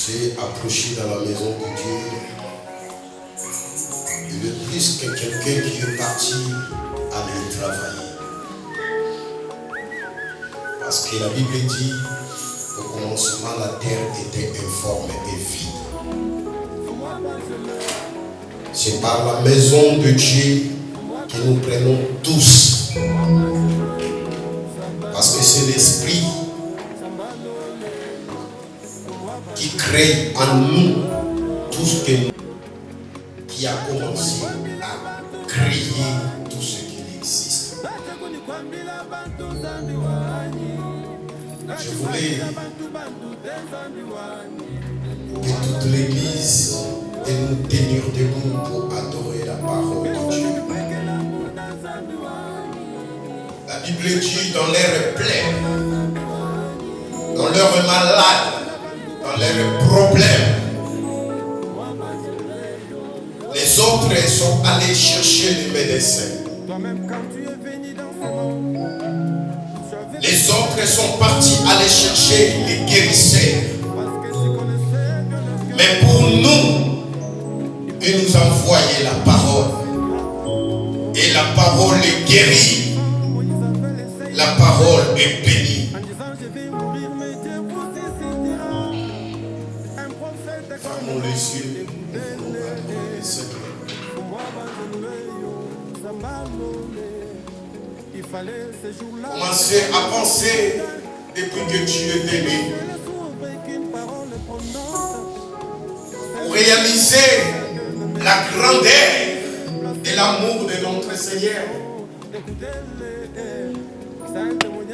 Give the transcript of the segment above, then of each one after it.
s'est approché dans la maison de Dieu. Et de plus que quelqu'un qui est parti aller travailler. Parce que la Bible dit, au commencement, la terre était informe et vide. C'est par la maison de Dieu que nous prenons tous. Parce que c'est l'Esprit qui crée en nous tout ce que nous, qui a commencé à créer tout ce qui existe. Je voulais que toute l'Église et nous tenir debout pour adorer la parole de Dieu. La Bible dit dans l'air plein, dans leurs malades, dans leurs problèmes, les autres sont allés chercher les médecins. Les autres sont partis aller chercher les guérisseurs. Mais pour nous, il nous a envoyé la parole. Et la parole est guérie. La parole est bénie. Fermons les yeux. Nous adorons le Seigneur. Commencez à penser depuis que tu es né. Pour réaliser la grandeur de l'amour de notre Seigneur,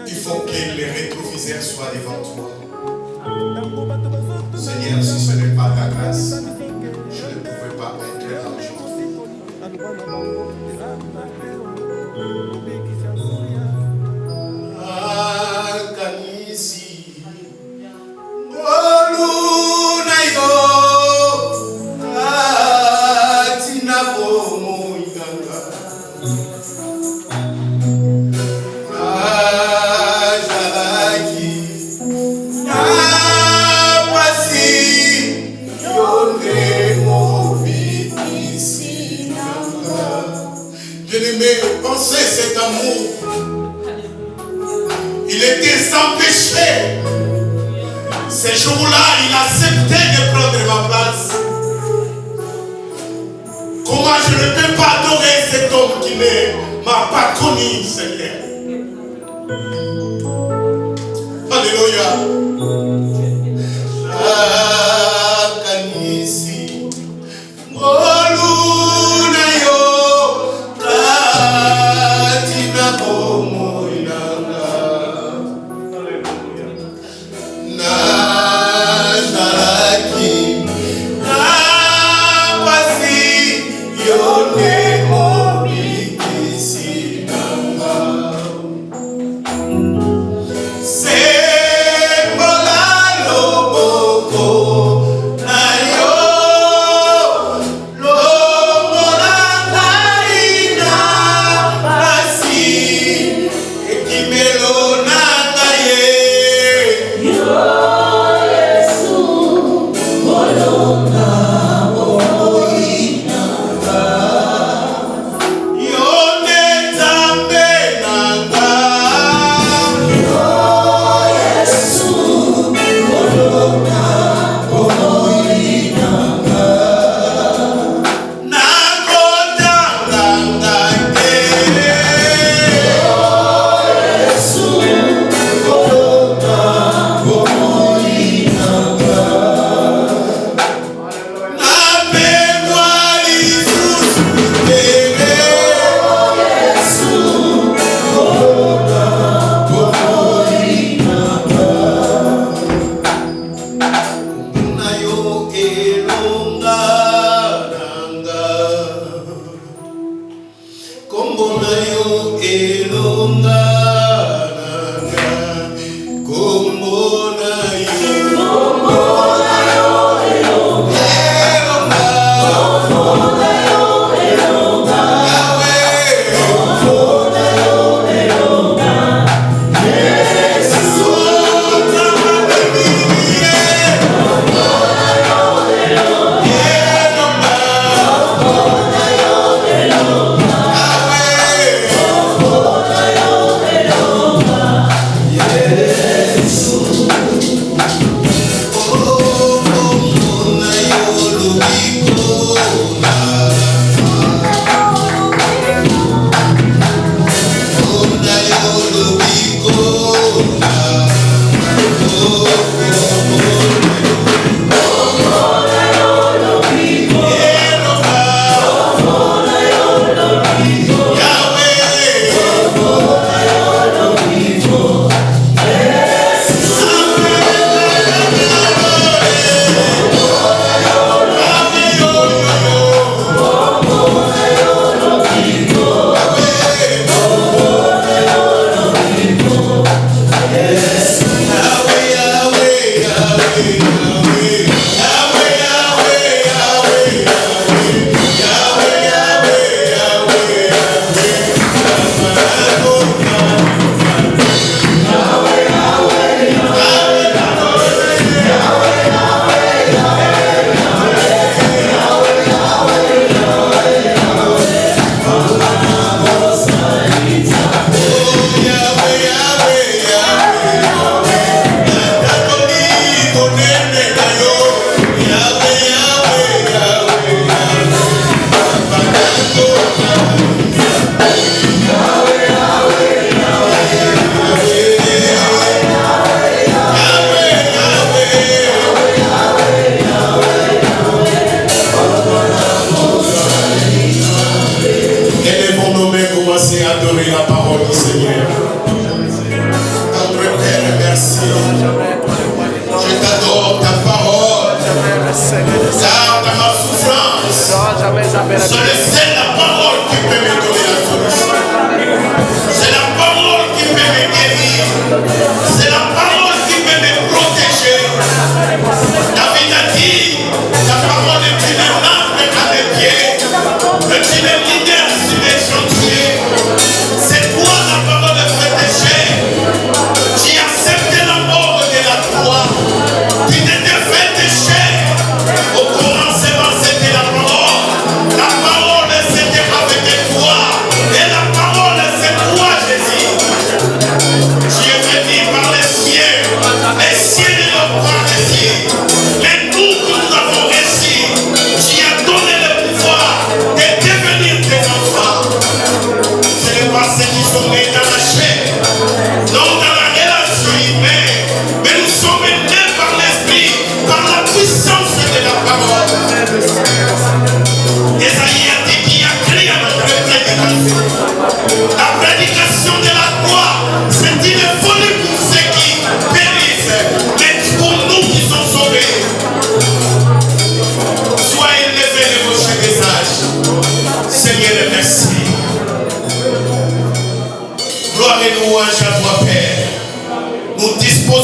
il faut que les rétroviseurs soient devant toi. Seigneur, si ce n'est pas ta grâce, je ne pouvais pas être là aujourd'hui. Pensez cet amour. Il était sans péché. Ce jour-là, il acceptait de prendre ma place. Comment je ne peux pas adorer cet homme qui ne m'a pas connu, Seigneur? Alléluia.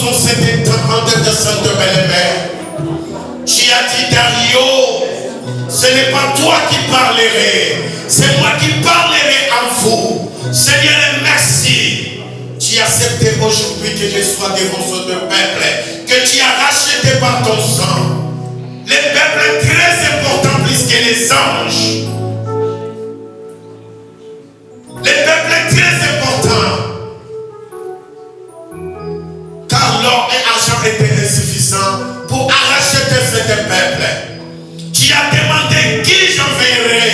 commençons cet temps de Sainte Belle-Mère, tu as dit Dario, ce n'est pas toi qui parlerai, c'est moi qui parlerai en vous. Seigneur, merci. Tu as accepté aujourd'hui que je sois devant ce peuple que tu as racheté par ton sang. Le peuple est très important plus que les anges. Le peuple est très important. Car l'or et l'argent étaient insuffisants pour racheter ce peuple. Tu as demandé qui j'enverrai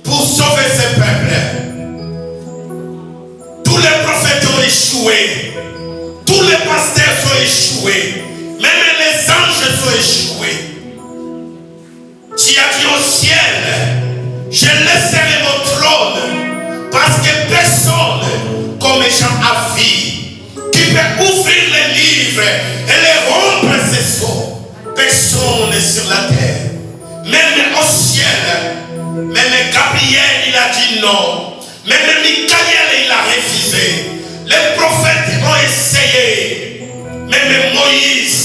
pour sauver ce peuple. Tous les prophètes ont échoué. Tous les pasteurs sont échoués. Même les anges sont échoués. Tu as dit au ciel, je laisserai mon trône parce que personne comme Jean a vie qui peut ouvrir les livres et les rompre ses sceaux. Personne sur la terre. Même au ciel. Même Gabriel il a dit non. Même Michael il a refusé. Les prophètes ont essayé. Même Moïse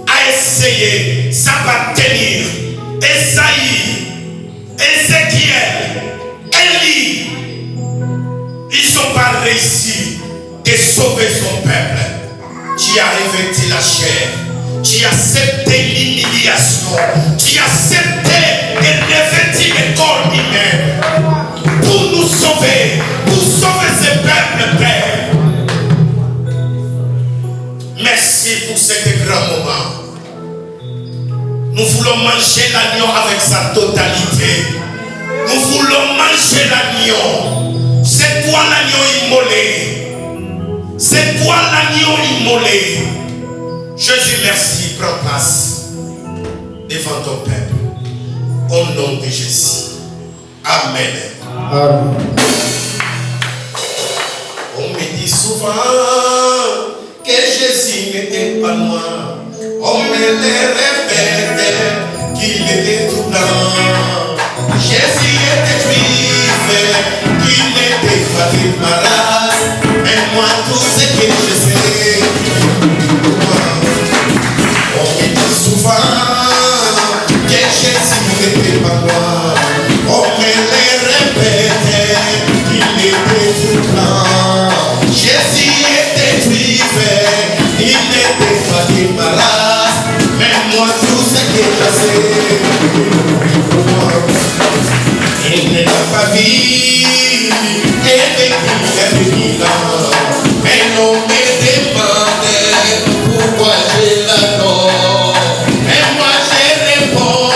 a essayé. Ça va tenir. Esaïe, Ézéchiel, Élie, ils n'ont pas réussi de sauver son peuple. Tu as revêtu la chair. Tu as accepté l'humiliation. Tu as accepté de revêtir le corps humain pour nous sauver, pour sauver ce peuple, Père. Merci pour ce grand moment. Nous voulons manger l'agneau avec sa totalité. Nous voulons manger l'agneau. C'est toi l'agneau immolé. C'est toi l'agneau immolé. Jésus, merci, prends place devant ton peuple. Au nom de Jésus. Amen. Amen. On me dit souvent que Jésus n'était pas loin. On me le répète qu'il était tout blanc. Jésus était juif, qu'il n'était pas débarrassé. Mais moi, tout ce que je sais, on me dit souvent que Jésus n'était pas loin. On me le répète qu'il était tout blanc. Jésus était juif, il n'était pas débarrassé. Mais moi tout ce que je sais, il ne l'a pas vu, et il a vu là. Mais on me demande pourquoi je l'adore. Et moi je réponds,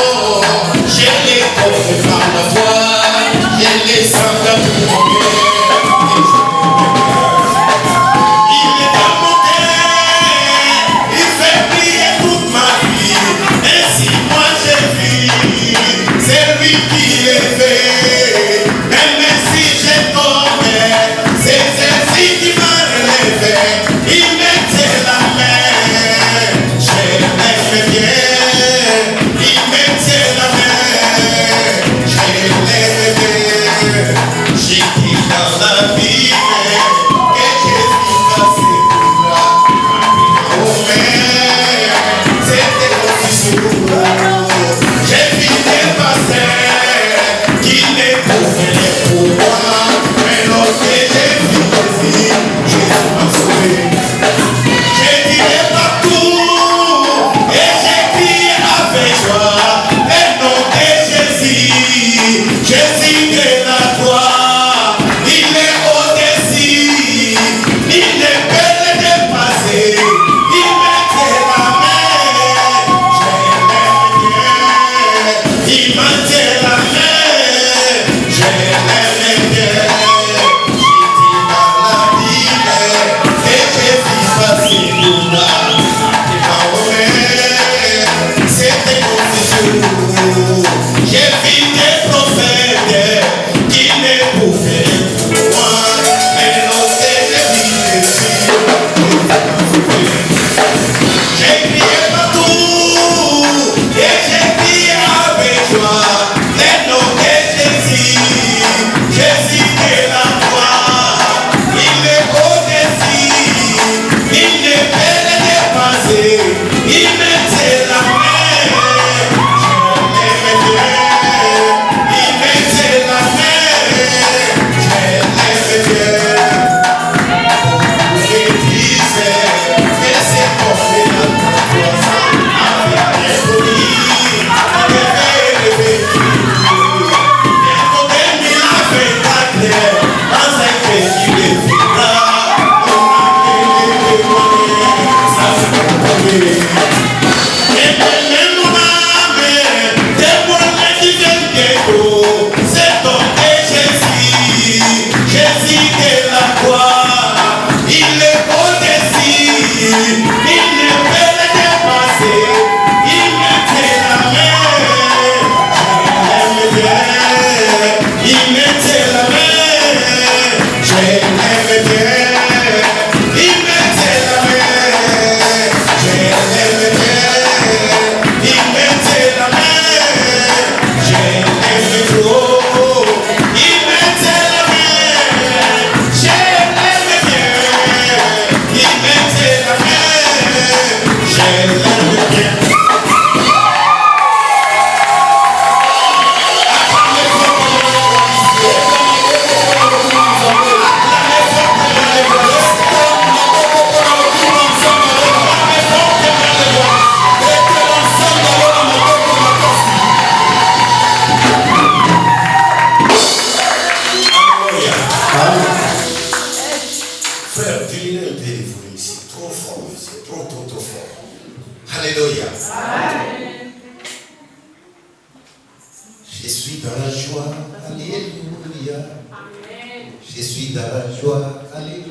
je l'ai compris par la foi, je l'ai sans d'amour. Même si je tombe, c'est Jésus qui m'a relevé. c'est trop fort. Alléluia. Amen. Je suis dans la joie. Alléluia. Amen. Je suis dans la joie. Alléluia.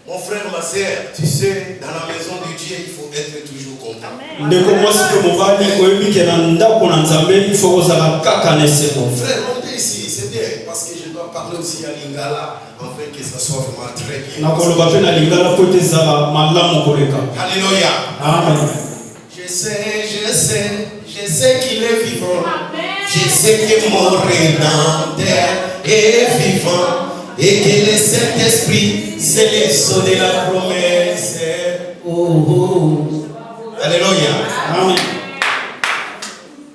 Mon frère, ma sœur, tu sais, dans la maison de Dieu, il faut être toujours content. Mon frère, montez ici, c'est bien, parce que je dois parler aussi à Lingala, afin que ça soit vraiment très bien. Alléluia. Amen. Je sais qu'il est vivant. Je sais que mon Rédempteur est vivant. Et que le Saint-Esprit, c'est le sceau de la promesse. Oh. Alléluia. Amen.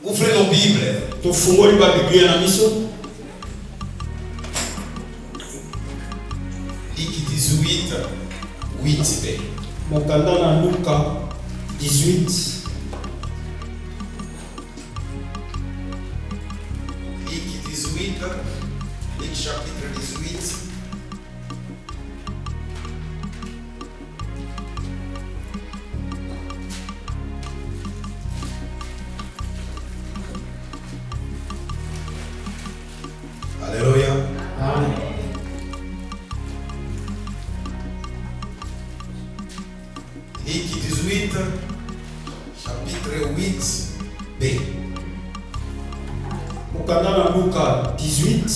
Ouvrez nos Bibles. Luc 18, 8b. Mokanda Luka 18. Luc 18, Luc chapitre 18. Alléluia. Amen. Luc 18, chapitre 8b. Mokanda Luka 18,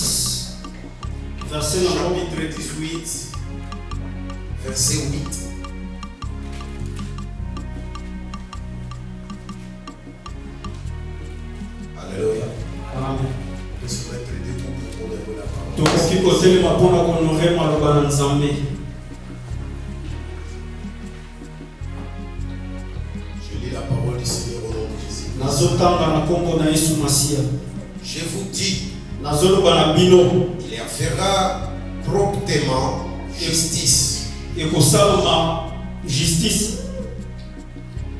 verset chapitre 18, verset 8. Alléluia. Amen. On peut se mettre debout pour honorer la parole. Je lis la parole du Seigneur au nom de Jésus. Je vous dis, il fera promptement justice.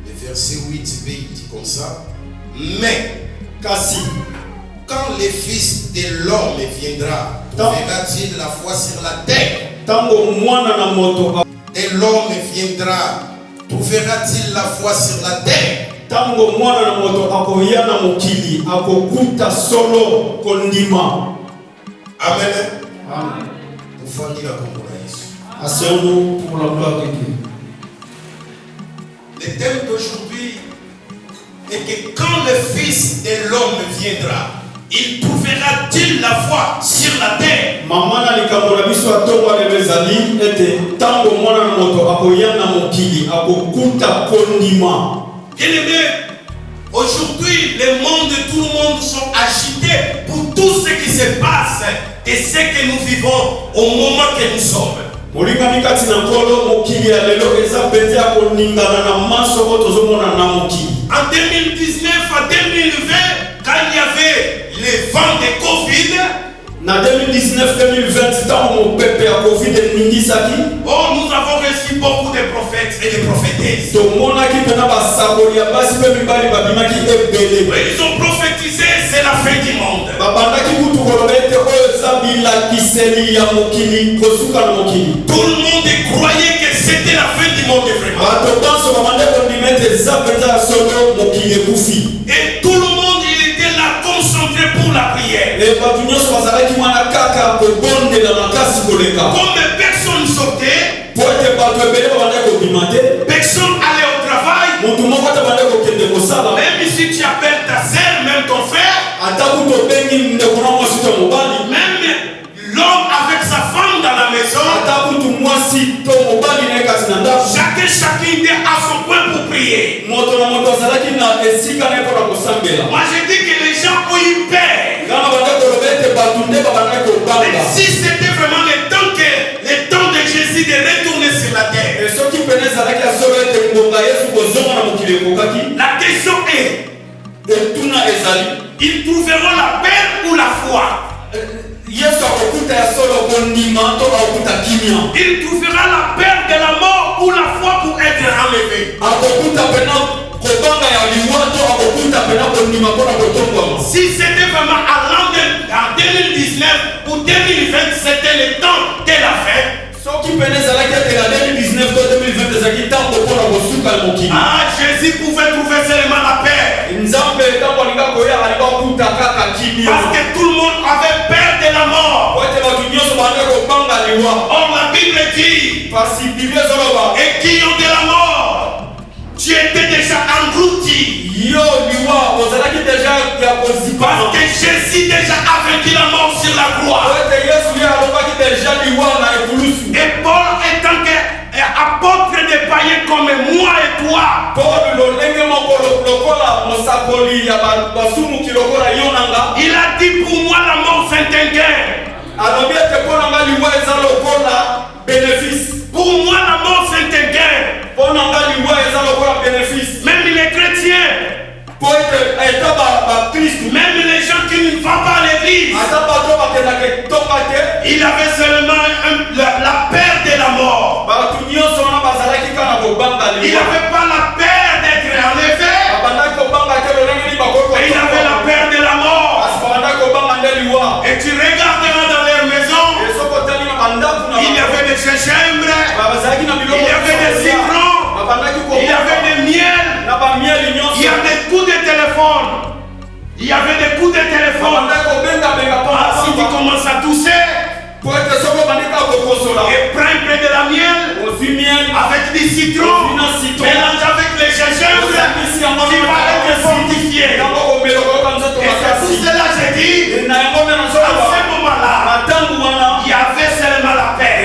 Le verset 8b dit comme ça. Mais quand le Fils de l'homme viendra, trouvera-t-il la foi sur la terre? Et l'homme viendra, trouvera-t-il la foi sur la terre? Amen. Amen. Le thème d'aujourd'hui est que quand le Fils de l'homme viendra, il trouvera-t-il la foi sur la terre? Bien-aimé, aujourd'hui, le monde, tout le monde sont agités pour tout ce qui se passe et ce que nous vivons au moment que nous sommes. En 2019 à 2020, quand il y avait les vents de Covid, na 2019-2020 oh, nous avons reçu beaucoup de prophètes et de prophétesses. Ils ont prophétisé, c'est la fin du monde. Tout le monde croyait que c'était la fin du monde vraiment. Et tout le monde il était là concentré pour la prière. Comme personne sortait, personne allait au travail. Même si tu appelles ta sœur, même ton frère, même l'homme avec sa femme dans la maison, chacun a son point pour prier. Moi je dis que les gens ont eu peur. Mais si c'était vraiment le temps de Jésus de retourner sur la terre, la question est, ils trouveront la paix ou la foi? Il trouvera la peur de la mort ou la foi pour être enlevé. Si c'était vraiment en 2019 ou 2020, c'était le temps de la fête. Ah, Jésus pouvait trouver seulement la paix. Parce que tout le monde avait peur de la mort. Or la Bible dit, et qui ont de la mort, tu étais déjà englouti. Parce que Jésus déjà a vaincu la mort sur la croix. Et Paul étant apôtre des païens comme moi et toi, il a dit pour moi la mort c'est un gain. Pour moi la mort c'est un gain. Même les chrétiens, même les gens qui ne vont pas à l'église, il avait seulement la peur de la mort. Il n'avait pas la peur d'être enlevé. Et il avait la peur de la mort. Et tu regarderas dans leur maison, il y avait des gingembre, il y avait des citrons, il y avait des miel, il y avait des coups de téléphone. Il y avait des coups de téléphone. Si tu commences à tousser, et prends un peu de la miel avec du citron, mélange avec les gingembre, tu vas être fortifié. Et c'est pour cela que j'ai dit, à ce moment-là, il y avait seulement la paix.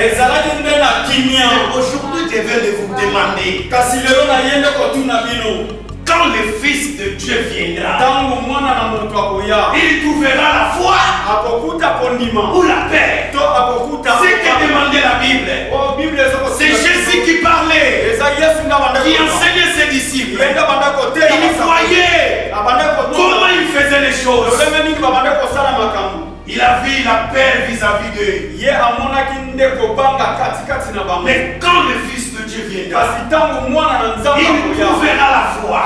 Aujourd'hui, je vais vous demander, quand le Fils de Dieu viendra, il trouvera la foi ou la paix. C'est que demandait la Bible. C'est Jésus qui parlait, qui enseignait ses disciples. Il voyait comment il faisait les choses. Il a vu la paix vis-à-vis d'eux. Mais quand le Fils de Dieu viendra, il trouvera la foi.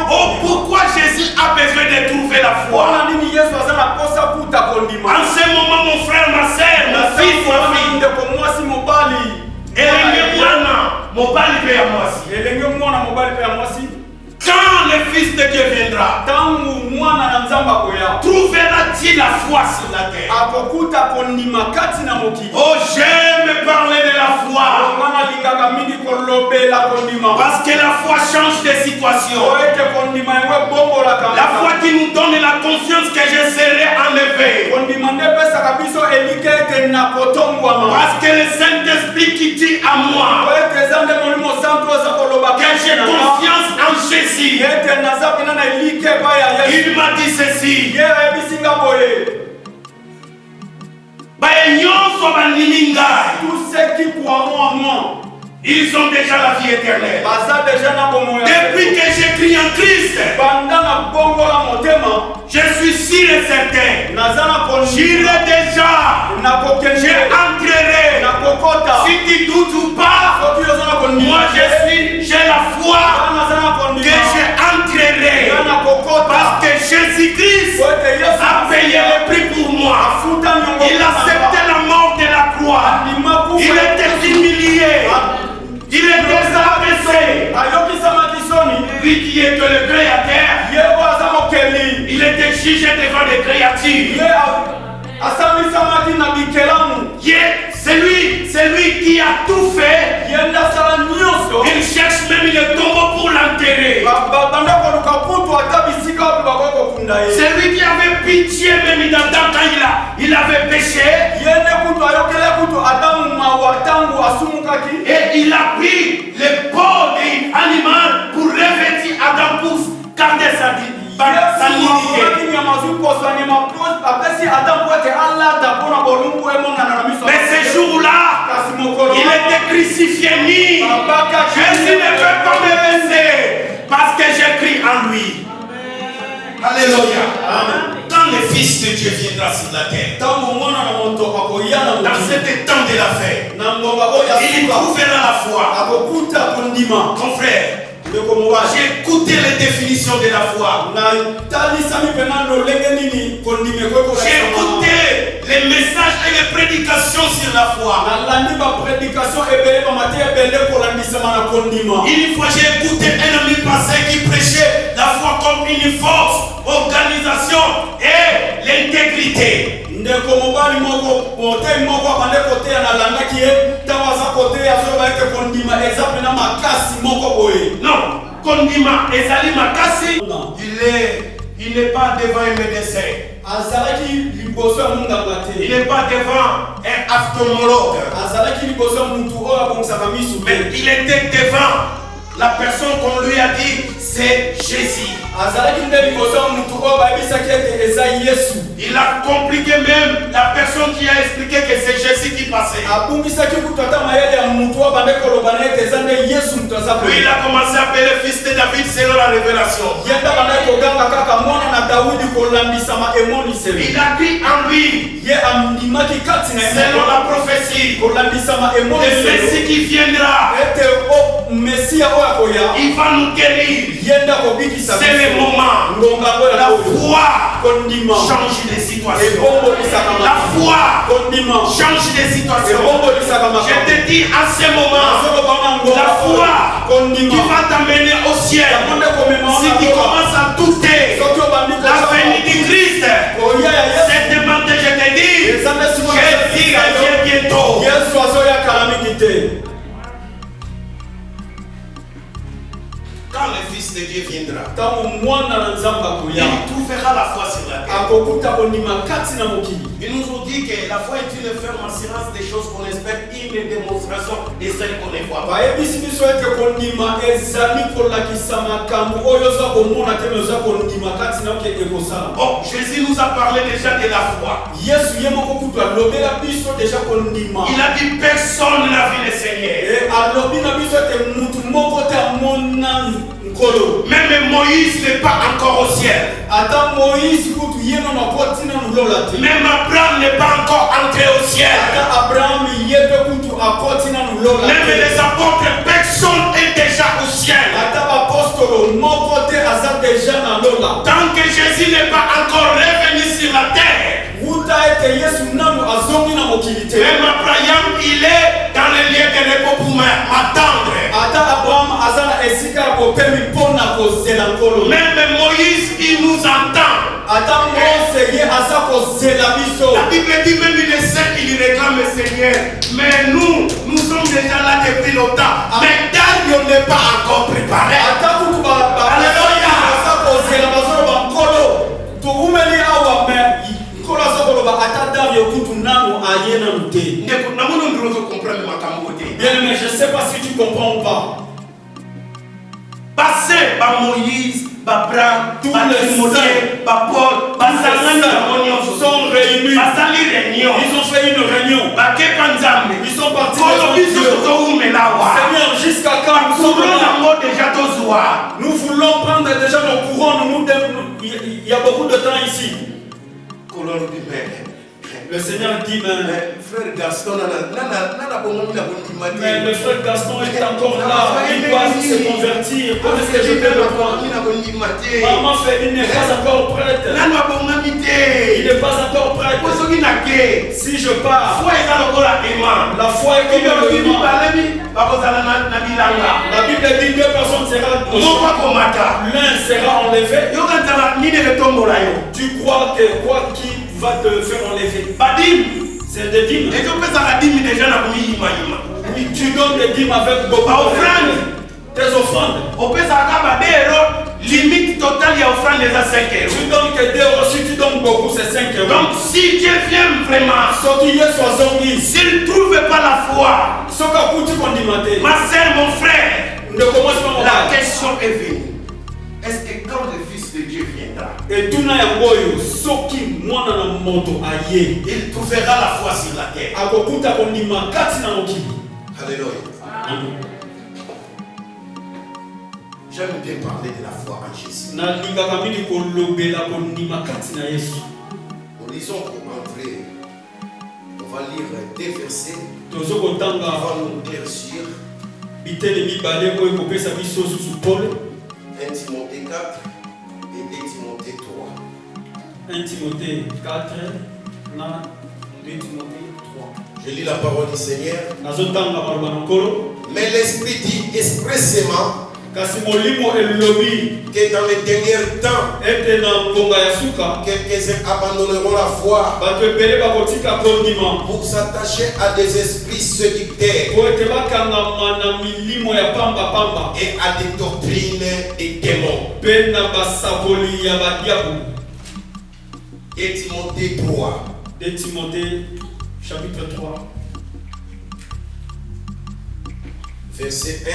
Oh, pourquoi Jésus a besoin de trouver la foi? En ce moment, mon frère, ma soeur, mon fils, ma fille, quand le Fils de Dieu viendra, trouvera-t-il la foi sur la terre? Oh, j'aime parler de la foi. Parce que la foi change des situations. La foi qui nous donne la confiance que je serai enlevé. Parce que le Saint-Esprit qui dit à moi que j'ai confiance en Jésus. Il m'a dit ceci. Tous ceux qui croiront en moi, ils ont déjà la vie éternelle. Depuis que j'écris en Christ, je suis sûr et certain. J'irai déjà. J'entrerai. Si tu doutes ou pas, moi j'ai la foi que j'entrerai. Parce que Jésus-Christ a payé le prix pour moi. Il a accepté la mort de la croix. Il était humilié. Il était abaissé. Lui qui est le Créateur, il était jugé devant les créatures. C'est lui qui a tout fait. Il cherche même le tombeau pour l'enterrer. C'est lui qui avait pitié même d'Adam quand il avait péché. Et il a pris les peaux des animaux pour revêtir Adam pour garder sa dignité. Mais ce jour-là, il était crucifié. Jésus ne peut pas me laisser parce que j'écris en lui. Alléluia. Quand le Fils de Dieu viendra sur la terre, dans cet temps de la fête, il trouvera la foi. Mon frère, j'ai écouté les définitions de la foi. J'ai écouté les messages et les prédications sur la foi. Une fois j'ai écouté un ami pasteur qui prêchait la foi comme une force, organisation et l'intégrité. Non, kondima ezali makasi. Il n'est pas devant un médecin. Il n'est pas devant un ophtalmologue. Mais il était devant la personne qu'on lui a dit, c'est Jésus. Il a compliqué même la personne qui a expliqué que c'est Jésus qui passait. Lui, il a commencé à appeler fils de David selon la révélation. Il a dit en lui, selon la prophétie, le Messie qui viendra, il va nous guérir. C'est le moment. La foi change les situations. La foi change les situations. Je te dis à ce moment, la foi qui va t'amener au ciel. Si tu commences à douter la venue du Christ, cette demande, je te dis, Jésus revient bientôt. Quand le Fils de Dieu viendra, il trouvera la foi sur la terre. Il nous ont dit que la foi est une ferme assurance des choses qu'on espère, une démonstration de celles qu'on ne voit pas. Oh, Jésus nous a parlé déjà de la foi. Il a dit personne n'a vu le Seigneur. Même Moïse n'est pas encore au ciel. Même Abraham n'est pas encore entré au ciel. Même les apôtres, personne n'est déjà au ciel. Tant que Jésus n'est pas encore revenu sur la terre, même Abraham, il est dans le lieu de repos pour m'attendre. Même Moïse, il nous entend. La Bible dit même il est saint, il réclame le Seigneur. Mais nous sommes déjà là depuis longtemps. Mais Daniel n'est pas encore préparé. Alléluia. Bien, mais je ne sais pas si tu comprends ou pas. Passé par Moïse, par Abraham, par Timothée, par Paul, par sont réunis. Ils ont fait une réunion. Ils sont partis. Seigneur, jusqu'à quand nous voulons prendre déjà nos couronnes. Il y a beaucoup de temps ici. Le Seigneur dit, mais frère Gaston, mais le frère Gaston est encore là, il doit se convertir. Comment est-ce que je peux le prendre? Maman fait, il n'est pas encore prête. Il n'est pas encore prête. Si je pars, la foi est comme le vivant. La Bible dit deux personnes seront l'un sera enlevé. Tu crois que quoi qui va te faire enlever? C'est des dîmes. Oui, tu donnes des dîmes avec beaucoup d'offrandes. Tes offrandes. Limite totale, il y a offrande déjà 5 euros. Tu donnes que 2 euros, si tu donnes beaucoup, c'est 5 euros. Donc si Dieu vient vraiment, s'il ne trouve pas la foi, ma soeur, mon frère, la question est venue. Est-ce que quand le Fils de Dieu viendra, il trouvera la foi sur la terre? Alléluia. J'aime bien parler de la foi en Jésus. Nous lisons pour entrer. On va lire des versets. On va nous dire sur 1 Timothée 4 et 2 Timothée 3. 1 Timothée 4, Je lis la parole du Seigneur. Mais l'Esprit dit expressément que dans les derniers temps, quelques-uns abandonneront la foi pour s'attacher à des esprits séducteurs et à des doctrines des démons. Et Timothée 3. De Timothée, chapitre 3. Verset 1.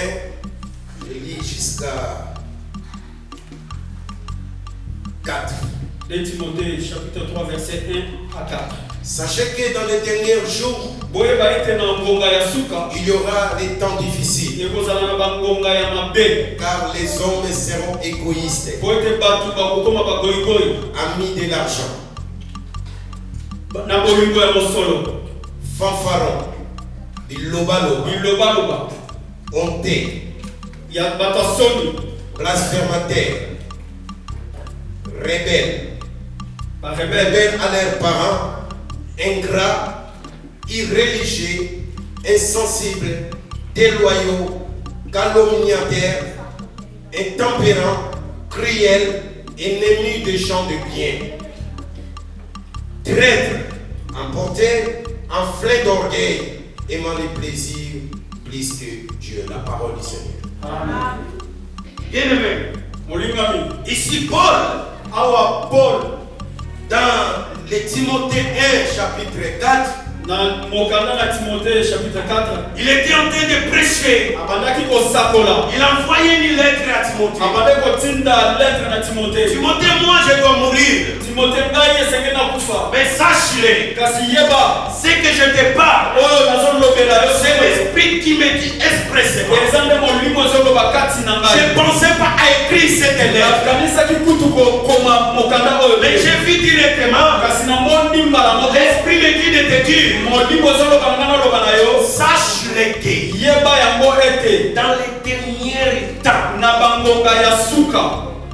Je lis jusqu'à 4. De Timothée, chapitre 3, verset 1 à 4. Sachez que dans les derniers jours, il y aura des temps difficiles, car les hommes seront égoïstes, amis de l'argent, fanfarons, bilobaloba, honteux, blasphémateurs, rebelles à leurs parents, ingrats, irréligieux, insensibles, déloyaux, calomniateurs, intempérants, cruels, ennemis des gens de bien, traîtres, emportés, enflés d'orgueil, aimant les plaisirs plus que Dieu. La parole du Seigneur. Amen. Bien-aimé, ici Paul, dans les Timothée 1, chapitre 4, il était en train de prêcher. Il envoyait une lettre à Timothée. Timothée, moi je dois mourir. Mais sache-le, ce que je te parle, c'est l'Esprit qui me dit expressément. Je ne pensais pas à écrire cette lettre, mais j'ai vu directement. L'Esprit me dit de te dire, sache-le que dans les derniers temps,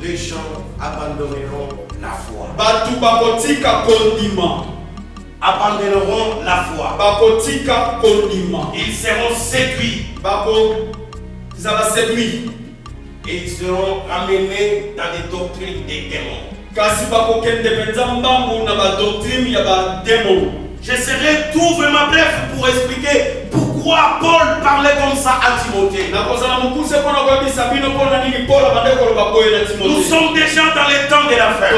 les gens abandonneront la foi. Abandonneront la foi. Ils seront séduits. Et ils seront ramenés dans des doctrines des démons. Je serai tout vraiment bref pour expliquer pourquoi Paul parlait comme ça à Timothée. Nous sommes déjà dans les temps de la fin.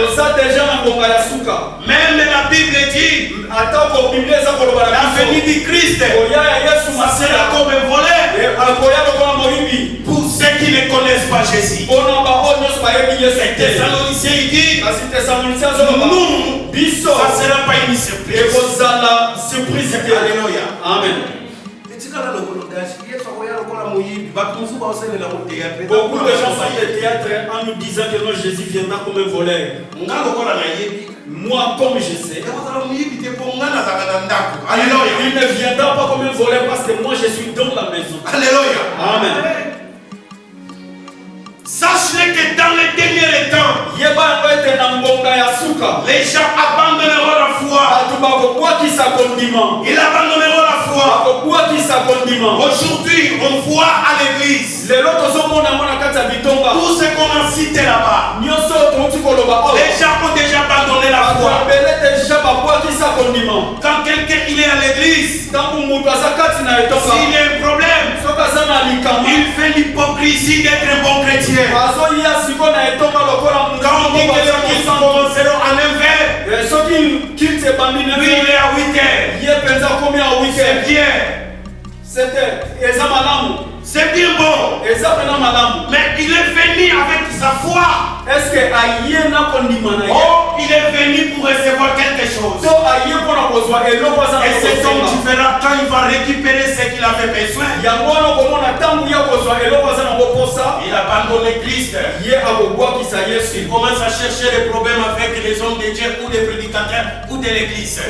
Même la Bible dit la venue du Christ, ça sera comme un volet pour ceux qui ne connaissent pas Jésus. Thessaloniciens il dit nous, ça ne sera pas une surprise. Alléluia. Amen. Beaucoup de gens font des théâtres en nous disant que non, Jésus viendra comme un voleur. Moi, comme je sais, Alléluia. Il ne viendra pas comme un voleur parce que moi je suis dans la maison. Alléluia. Amen. Sache-le que dans les derniers temps, les gens abandonneront la foi. Ils abandonneront la foi. Aujourd'hui, on voit à l'église tout ce qu'on a cité là-bas. Les gens ont déjà abandonné la foi. Quand quelqu'un il est à l'église, s'il y a un problème, il fait l'hypocrisie d'être un bon chrétien. Quand on dit que les gens commenceront à 9h, lui il est à 8h. C'est bien. C'est bien bon. Mais il est venu avec sa foi. Oh, il est venu pour recevoir quelque chose. Et c'est donc différent quand il va récupérer ce qu'il avait besoin. Il abandonne l'église. Il commence à chercher des problèmes avec les hommes de Dieu ou des prédicateurs ou de l'église.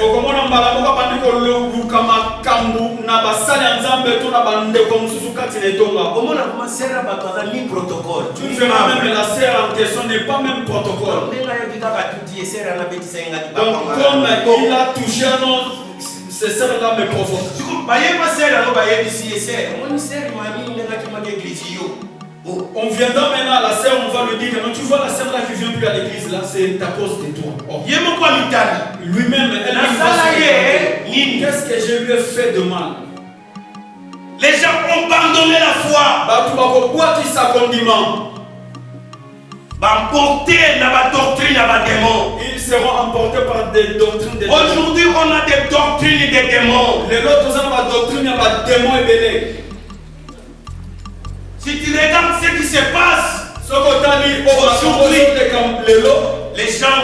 Tu fais même la sœur en question n'est pas même protocole. Donc comme il a touché à nos ces sœurs-là me provoquent. On viendra maintenant à la sœur, on va lui dire, non, tu vois la sœur là qui vient plus à l'église, là, c'est à cause de toi. Oh. Lui-même, qu'est-ce que je lui ai fait de mal? Les gens ont abandonné la foi. Ils seront emportés par des doctrines de démons. Aujourd'hui, on a des doctrines des démons. Les autres ont des doctrines de démons et belés. Si tu regardes ce qui se passe aujourd'hui, les gens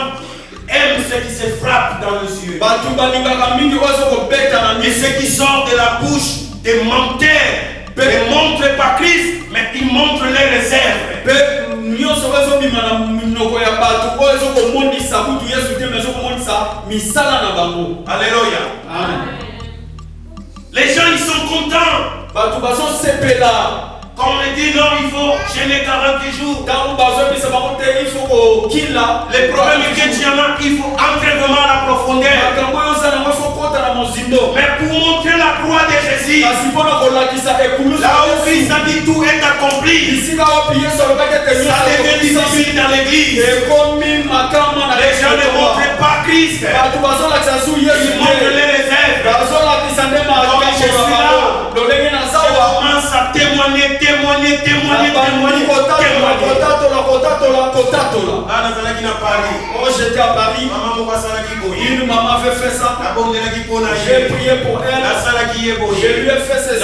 aiment ce qui se frappe dans les yeux. Et ce qui sort de la bouche des menteurs ne montre pas Christ, mais ils montrent les réserves. Alléluia. Les gens ils sont contents. Quand on dit non, il faut gêner 40 jours. Le problème est que tu en as, il faut entrer vraiment à la profondeur. Mais pour montrer la croix de Jésus, là où Christ a dit tout est accompli, ça devient difficile dans l'église. Les gens ne montrent pas Christ, ils montrent les réserves. Comme je suis là, je commence à témoigner. Oh, j'étais à Paris. Une maman avait fait ça. J'ai prié pour elle. Je lui ai fait ceci.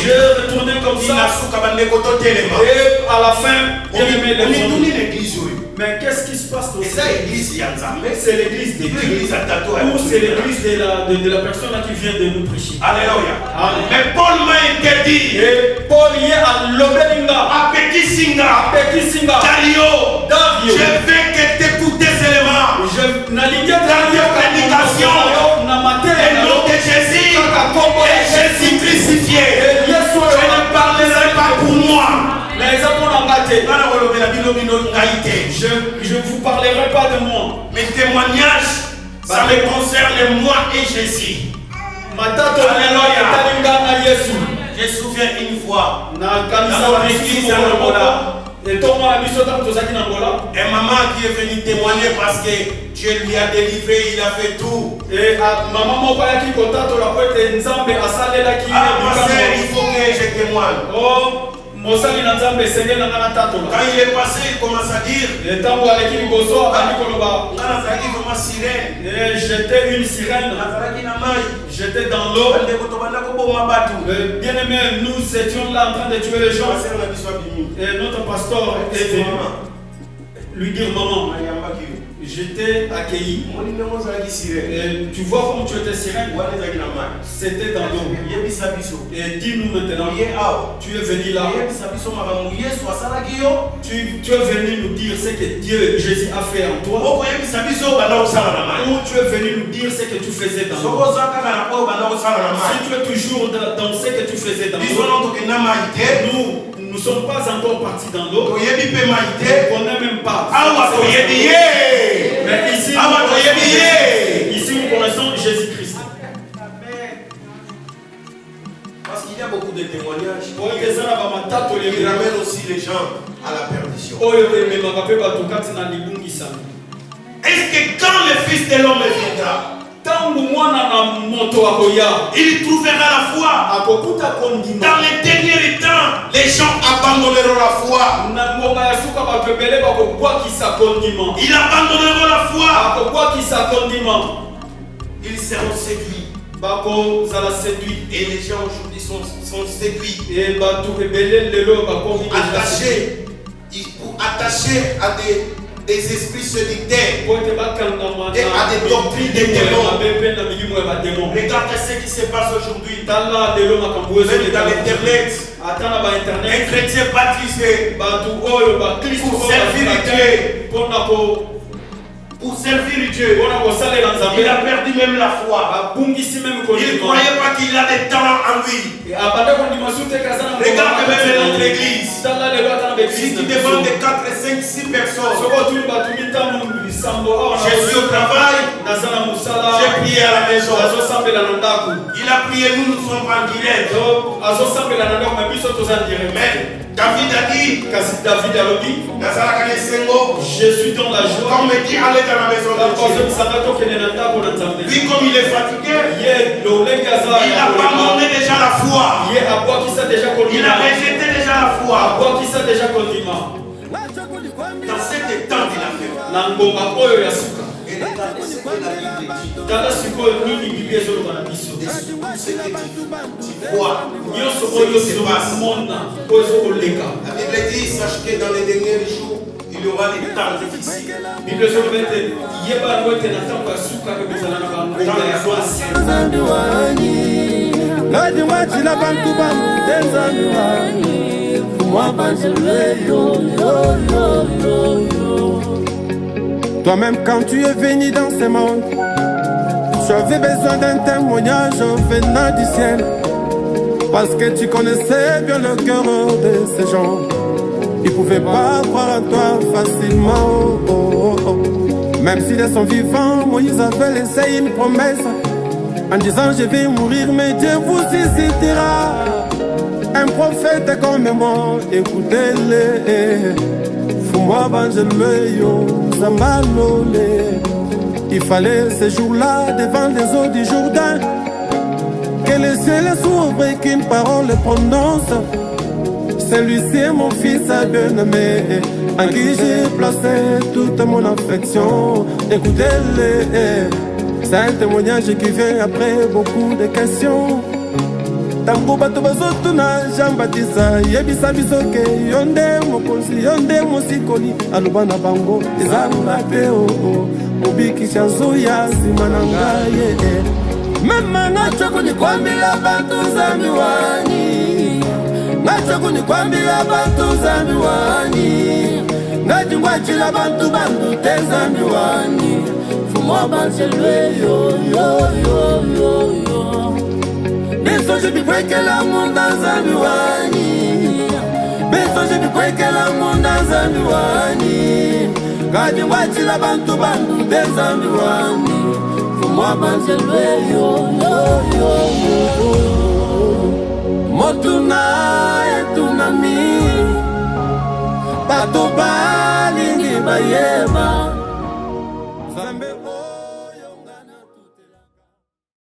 J'ai retourné comme ça. Et à la fin, bien aimé les gens. Mais qu'est-ce qui se passe dans cette église? C'est l'église de Dieu. Ou c'est l'église de la personne qui vient de nous prêcher. Alléluia. Mais Paul m'a interdit. Et Paul y est à l'Obelinga. À Petit Singa. Dario. Je veux que t'écoutes seulement. Je n'allie pas prédication. Et nom de Jésus. Et Jésus crucifié. Je ne parlerai pas pour moi. Je ne vous parlerai pas de moi. Mes témoignages, ça me concerne moi et Jésus. Alléluia. Je me souviens une fois, dans mon église à Angola, et maman qui est venue témoigner parce que Dieu lui a délivré, il a fait tout. Et maman, il faut que je témoigne. Quand il est passé, il commence à dire j'étais une sirène, j'étais dans l'eau. Bien aimé, nous étions là en train de tuer les gens. Et notre pasteur est venu lui dire maman, j'étais accueilli. Et tu vois comme tu étais sirène, c'était dans l'eau. Et dis-nous maintenant, tu es venu là. Tu es venu nous dire ce que Dieu, Jésus a fait en toi. Ou tu es venu nous dire ce que tu faisais dans l'eau. Si tu es toujours dans ce que tu faisais dans l'eau, nous ne sommes pas encore partis dans l'eau. On ne connaît même pas. Mais ici, nous connaissons Jésus-Christ. Parce qu'il y a beaucoup de témoignages qui ramènent aussi les gens à la perdition. Est-ce que quand le Fils de l'homme viendra, il trouvera la foi? Dans les derniers temps, les gens abandonneront la foi. Ils abandonneront la foi. Ils seront séduits. Et les gens aujourd'hui sont séduits. Attachés à des esprits séducteurs et à des doctrines des démons. Regardez ce qui se passe aujourd'hui. Même dans l'internet, un chrétien baptisé pour servir Dieu, il a perdu même la foi. Il ne croyait pas qu'il a des talents en lui. Regarde même notre église. Si tu demandes 4, 5, 6 personnes, je suis au travail, J'ai prié à la maison. Il a prié, nous sommes en direct. Mais David a dit, je suis dans la joie. Quand on me dit allez dans la maison de Dieu. Lui comme il est fatigué, il a abandonné déjà la foi. Il a rejeté déjà la foi. Dans cet temps il a fait. Tala sikoyo nini Bible ezoloba na biso la Bible dit sache que dans les derniers jours il y aura des temps difficiles. Bible ezoloba ete yeba ngo ete na ntango ya suka ke kozala na bango ya kwasi ngadi wachila bantu bamutenzani wani kumwabanjele yo yo yo yo yo. Toi-même quand tu es venu dans ce monde, j'avais besoin d'un témoignage venant du ciel, parce que tu connaissais bien le cœur de ces gens. Ils pouvaient pas croire en toi facilement. Oh, oh, oh. Même s'ils sont vivants, Moïse avait laissé une promesse en disant je vais mourir mais Dieu vous suscitera un prophète comme moi. Écoutez-le. Fous-moi banjele yo zambalole. Il fallait ce jour-là devant les eaux du Jourdain que le ciel s'ouvre et qu'une parole prononce. Celui-ci est mon fils bien-aimé, en qui j'ai placé toute mon affection. Écoutez-le, c'est un témoignage qui vient après beaucoup de questions. Tango bato bazotuna Jean-Baptiste yebisa bisoke yonde mokonzi yonde mosikoli aloba na bango ezanga te mobikisha nzoya nsima na ngai mema ngacho nikwambila bantu nzambi wani ngacho nikwambila bantu nzambi wani ngati ngwachila bantu bantu te nzambi wani fumwa banjelwe yo yo yo yo yo. Beso je bi kwekela munda nzambi wani. Beso je bi kwekela munda nzambi wani. Kadi wachila bantu bantu de nzambi wani. Fumwa banjelwe yo yo yo yo. Motuna etunami. Bato balingi baye.